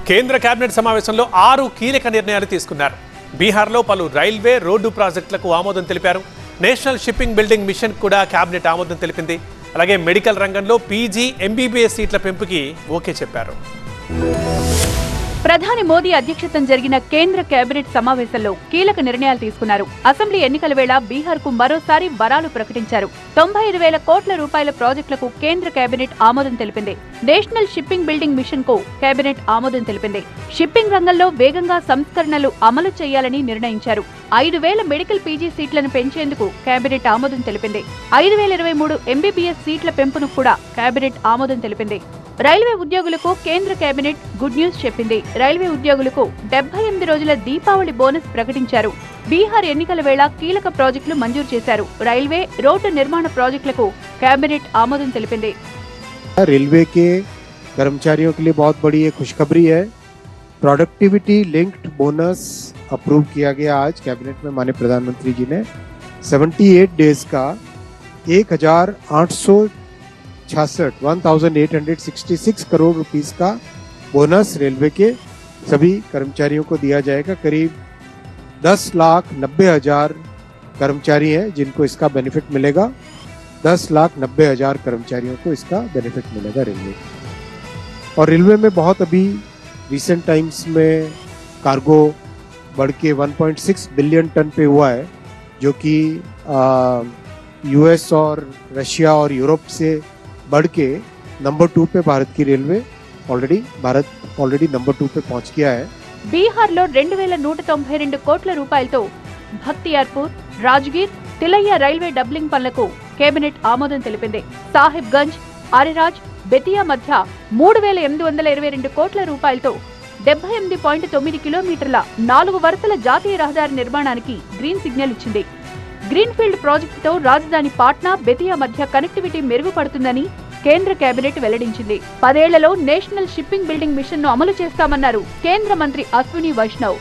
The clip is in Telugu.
కేంద్ర కేబినెట్ సమావేశంలో 6 కీలక నిర్ణయాలు తీసుకున్నారు. బీహార్లో పలు రైల్వే, రోడ్డు ప్రాజెక్టులకు ఆమోదం తెలిపారు. నేషనల్ షిప్పింగ్ బిల్డింగ్ మిషన్ కూడా కేబినెట్ ఆమోదం తెలిపింది. అలాగే మెడికల్ రంగంలో పీజీ, ఎంబీబీఎస్ సీట్ల పెంపుకి ఓకే చెప్పారు. ప్రధాని మోదీ అధ్యక్షతన జరిగిన కేంద్ర కేబినెట్ సమావేశంలో కీలక నిర్ణయాలు తీసుకున్నారు. అసెంబ్లీ ఎన్నికల వేళ బీహార్కు మరోసారి వరాలు ప్రకటించారు. 95,000 కోట్ల రూపాయల ప్రాజెక్టులకు కేంద్ర కేబినెట్ ఆమోదం తెలిపింది. నేషనల్ షిప్పింగ్ బిల్డింగ్ మిషన్ కు కేబినెట్ ఆమోదం తెలిపింది. షిప్పింగ్ రంగంలో వేగంగా సంస్కరణలు అమలు చేయాలని నిర్ణయించారు. 5,000 మెడికల్ పీజీ సీట్లను పెంచేందుకు కేబినెట్ ఆమోదం తెలిపింది. 5,023 ఎంబీబీఎస్ సీట్ల పెంపును కూడా కేబినెట్ ఆమోదం తెలిపింది. రైల్వే ఉద్యోగులకు కేంద్ర కేబినెట్ గుడ్ న్యూస్ చెప్పింది. రైల్వే ఉద్యోగులకు 78 రోజుల దీపావళి బోనస్ ప్రకటించారు. బీహార్ ఎన్నికల వేళ కీలక ప్రాజెక్టులు మంజూరు చేశారు. రైల్వే, రోడ్డు నిర్మాణ ప్రాజెక్టులకు కేబినెట్ ఆమోదం తెలిపింది. रेलवे के कर्मचारियों के लिए बहुत बड़ी ये खुशखबरी है। प्रोडक्टिविटी लिंक्ड बोनस अप्रूव किया गया आज कैबिनेट में। माननीय प्रधानमंत्री जी ने 78 डेज का 1866 करोड़ रुपीस का बोनस रेलवे के सभी कर्मचारियों को दिया जाएगा। करीब 10,90,000 कर्मचारी हैं जिनको इसका बेनिफिट मिलेगा। 10,90,000 कर्मचारियों को इसका बेनिफिट मिलेगा रेलवे। और रेलवे में बहुत अभी रिसेंट टाइम्स में कार्गो बढ़ के 1.6 बिलियन टन पे हुआ है, जो कि यूएस और रशिया और यूरोप से बढ़ के नंबर 2 पे भारत की रेलवे ऑलरेडी नंबर 2 पे पहुंच गया है। బీహార్లో 2,192 కోట్ల రూపాయలతో భక్తియార్పూర్, రాజ్గిర్, తిలయ్య రైల్వే డబ్లింగ్ పనులకు కేబినెట్ ఆమోదం తెలిపింది. సాహిబ్గంజ్, అరిరాజ్, బెతియా మధ్య 3,822 కోట్ల రూపాయలతో 78.9 కిలోమీటర్ల 4 వరుసల జాతీయ రహదారి నిర్మాణానికి గ్రీన్ సిగ్నల్ ఇచ్చింది. గ్రీన్ఫీల్డ్ ప్రాజెక్టుతో రాజధాని పాట్నా, బెతియా మధ్య కనెక్టివిటీ మెరుగుపడుతుందని కేంద్ర కేబినెట్ వెల్లడించింది. 10 ఏళ్లలో నేషనల్ షిప్పింగ్ బిల్డింగ్ మిషన్ ను అమలు చేస్తామన్నారు కేంద్ర మంత్రి అశ్విని వైష్ణవ్.